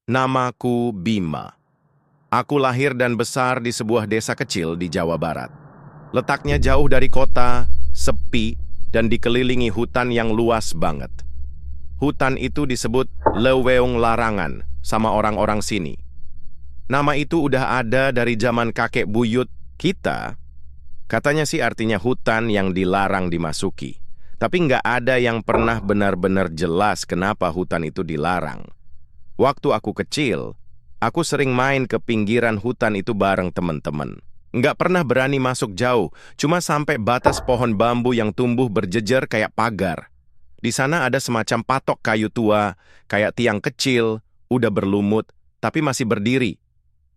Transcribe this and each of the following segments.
Namaku Bima. Aku lahir dan besar di sebuah desa kecil di Jawa Barat. Letaknya jauh dari kota, sepi, dan dikelilingi hutan yang luas banget. Hutan itu disebut Leweung Larangan sama orang-orang sini. Nama itu udah ada dari zaman kakek buyut kita. Katanya sih artinya hutan yang dilarang dimasuki. Tapi nggak ada yang pernah benar-benar jelas kenapa hutan itu dilarang. Waktu aku kecil, aku sering main ke pinggiran hutan itu bareng teman-teman. Nggak pernah berani masuk jauh, cuma sampai batas pohon bambu yang tumbuh berjejer kayak pagar. Di sana ada semacam patok kayu tua, kayak tiang kecil, udah berlumut, tapi masih berdiri.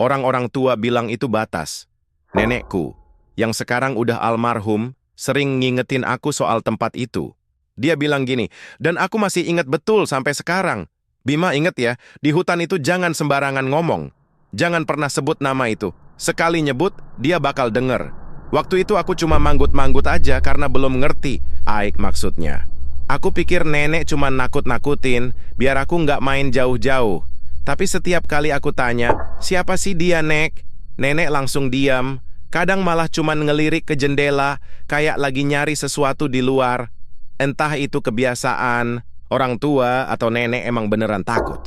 Orang-orang tua bilang itu batas. Nenekku, yang sekarang udah almarhum, sering ngingetin aku soal tempat itu. Dia bilang gini, dan aku masih ingat betul sampai sekarang. Bima, inget ya, di hutan itu jangan sembarangan ngomong. Jangan pernah sebut nama itu. Sekali nyebut, dia bakal denger. Waktu itu aku cuma manggut-manggut aja karena belum ngerti. Aik maksudnya. Aku pikir nenek cuma nakut-nakutin, biar aku nggak main jauh-jauh. Tapi setiap kali aku tanya, siapa sih dia, Nek? Nenek langsung diam. Kadang malah cuma ngelirik ke jendela, kayak lagi nyari sesuatu di luar. Entah itu kebiasaan, orang tua atau nenek emang beneran takut.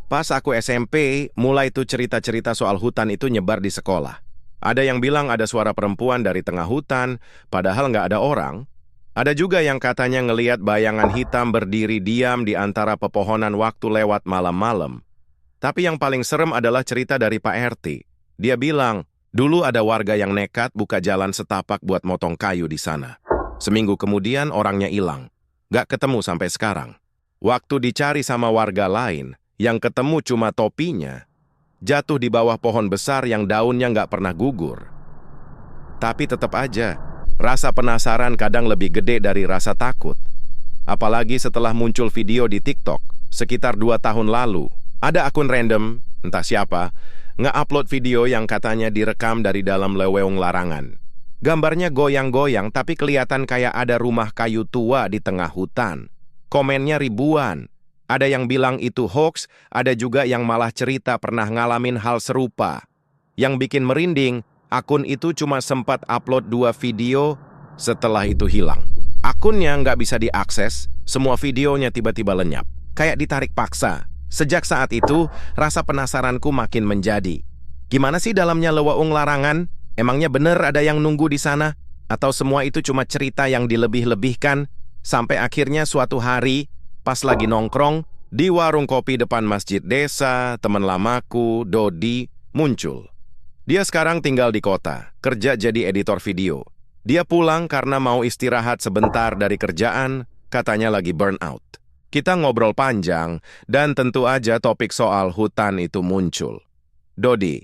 Pas aku SMP, mulai tuh cerita-cerita soal hutan itu nyebar di sekolah. Ada yang bilang ada suara perempuan dari tengah hutan, padahal nggak ada orang. Ada juga yang katanya ngeliat bayangan hitam berdiri diam di antara pepohonan waktu lewat malam-malam. Tapi yang paling serem adalah cerita dari Pak RT. Dia bilang, dulu ada warga yang nekat buka jalan setapak buat motong kayu di sana. Seminggu kemudian orangnya hilang. Nggak ketemu sampai sekarang. Waktu dicari sama warga lain, yang ketemu cuma topinya, jatuh di bawah pohon besar yang daunnya nggak pernah gugur. Tapi tetap aja, rasa penasaran kadang lebih gede dari rasa takut. Apalagi setelah muncul video di TikTok, sekitar 2 tahun lalu, ada akun random, entah siapa, nge-upload video yang katanya direkam dari dalam Leweung Larangan. Gambarnya goyang-goyang tapi kelihatan kayak ada rumah kayu tua di tengah hutan. Komennya ribuan. Ada yang bilang itu hoax, ada juga yang malah cerita pernah ngalamin hal serupa. Yang bikin merinding, akun itu cuma sempat upload 2 video, setelah itu hilang. Akunnya nggak bisa diakses, semua videonya tiba-tiba lenyap. Kayak ditarik paksa. Sejak saat itu, rasa penasaranku makin menjadi. Gimana sih dalamnya Leweung Larangan? Emangnya bener ada yang nunggu di sana? Atau semua itu cuma cerita yang dilebih-lebihkan? Sampai akhirnya suatu hari, pas lagi nongkrong, di warung kopi depan masjid desa, teman lamaku, Dodi, muncul. Dia sekarang tinggal di kota, kerja jadi editor video. Dia pulang karena mau istirahat sebentar dari kerjaan, katanya lagi burnout. Kita ngobrol panjang, dan tentu aja topik soal hutan itu muncul. Dodi,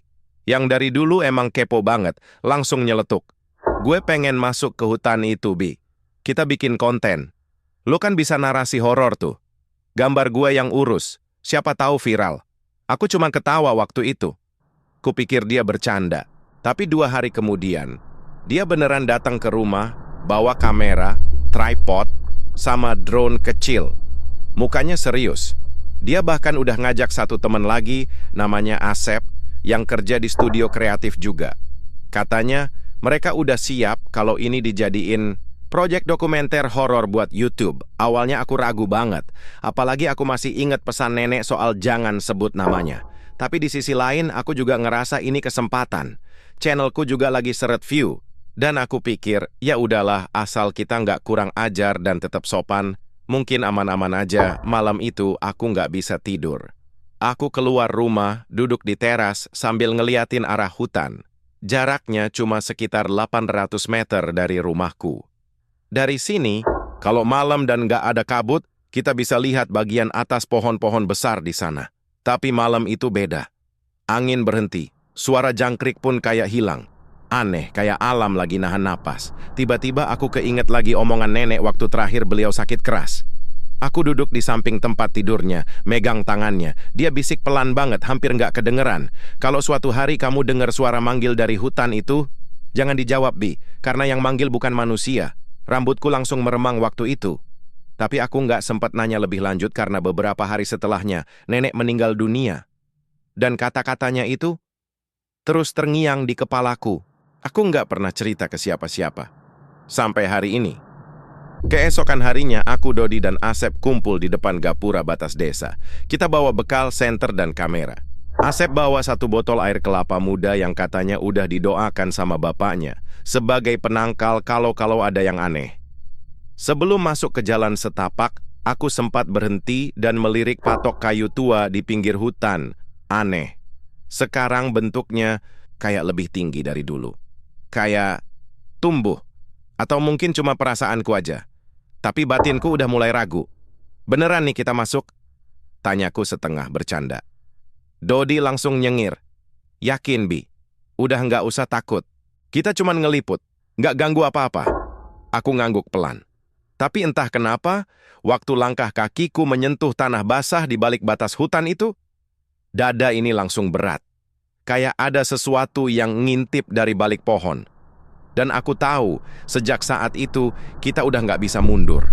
yang dari dulu emang kepo banget, langsung nyeletuk. Gue pengen masuk ke hutan itu, Bi. Kita bikin konten. Lo kan bisa narasi horor tuh. Gambar gue yang urus, siapa tahu viral. Aku cuma ketawa waktu itu. Kupikir dia bercanda. Tapi 2 hari kemudian, dia beneran datang ke rumah, bawa kamera, tripod, sama drone kecil. Mukanya serius. Dia bahkan udah ngajak satu teman lagi, namanya Asep, yang kerja di studio kreatif juga. Katanya, mereka udah siap kalau ini dijadiin proyek dokumenter horor buat YouTube. Awalnya aku ragu banget, apalagi aku masih ingat pesan nenek soal jangan sebut namanya. Tapi di sisi lain, aku juga ngerasa ini kesempatan. Channelku juga lagi seret view. Dan aku pikir, ya udahlah, asal kita nggak kurang ajar dan tetap sopan, mungkin aman-aman aja. Malam itu aku nggak bisa tidur. Aku keluar rumah, duduk di teras sambil ngeliatin arah hutan. Jaraknya cuma sekitar 800 meter dari rumahku. Dari sini, kalau malam dan nggak ada kabut, kita bisa lihat bagian atas pohon-pohon besar di sana. Tapi malam itu beda. Angin berhenti, suara jangkrik pun kayak hilang. Aneh, kayak alam lagi nahan napas. Tiba-tiba aku keinget lagi omongan nenek waktu terakhir beliau sakit keras. Aku duduk di samping tempat tidurnya, megang tangannya. Dia bisik pelan banget, hampir nggak kedengeran. Kalau suatu hari kamu dengar suara manggil dari hutan itu, jangan dijawab, Bi, karena yang manggil bukan manusia. Rambutku langsung meremang waktu itu. Tapi aku nggak sempat nanya lebih lanjut karena beberapa hari setelahnya, nenek meninggal dunia. Dan kata-katanya itu terus terngiang di kepalaku. Aku nggak pernah cerita ke siapa-siapa. Sampai hari ini. Keesokan harinya, aku, Dodi, dan Asep kumpul di depan gapura batas desa. Kita bawa bekal, senter, dan kamera. Asep bawa 1 botol air kelapa muda yang katanya udah didoakan sama bapaknya sebagai penangkal kalau ada yang aneh. Sebelum masuk ke jalan setapak, aku sempat berhenti dan melirik patok kayu tua di pinggir hutan. Aneh. Sekarang bentuknya kayak lebih tinggi dari dulu. Kayak tumbuh. Atau mungkin cuma perasaanku aja. Tapi batinku udah mulai ragu. Beneran nih kita masuk? Tanyaku setengah bercanda. Dodi langsung nyengir. Yakin, Bi? Udah nggak usah takut. Kita cuma ngeliput. Nggak ganggu apa-apa. Aku ngangguk pelan. Tapi entah kenapa, waktu langkah kakiku menyentuh tanah basah di balik batas hutan itu, dada ini langsung berat. Kayak ada sesuatu yang ngintip dari balik pohon. Dan aku tahu, sejak saat itu, kita udah nggak bisa mundur.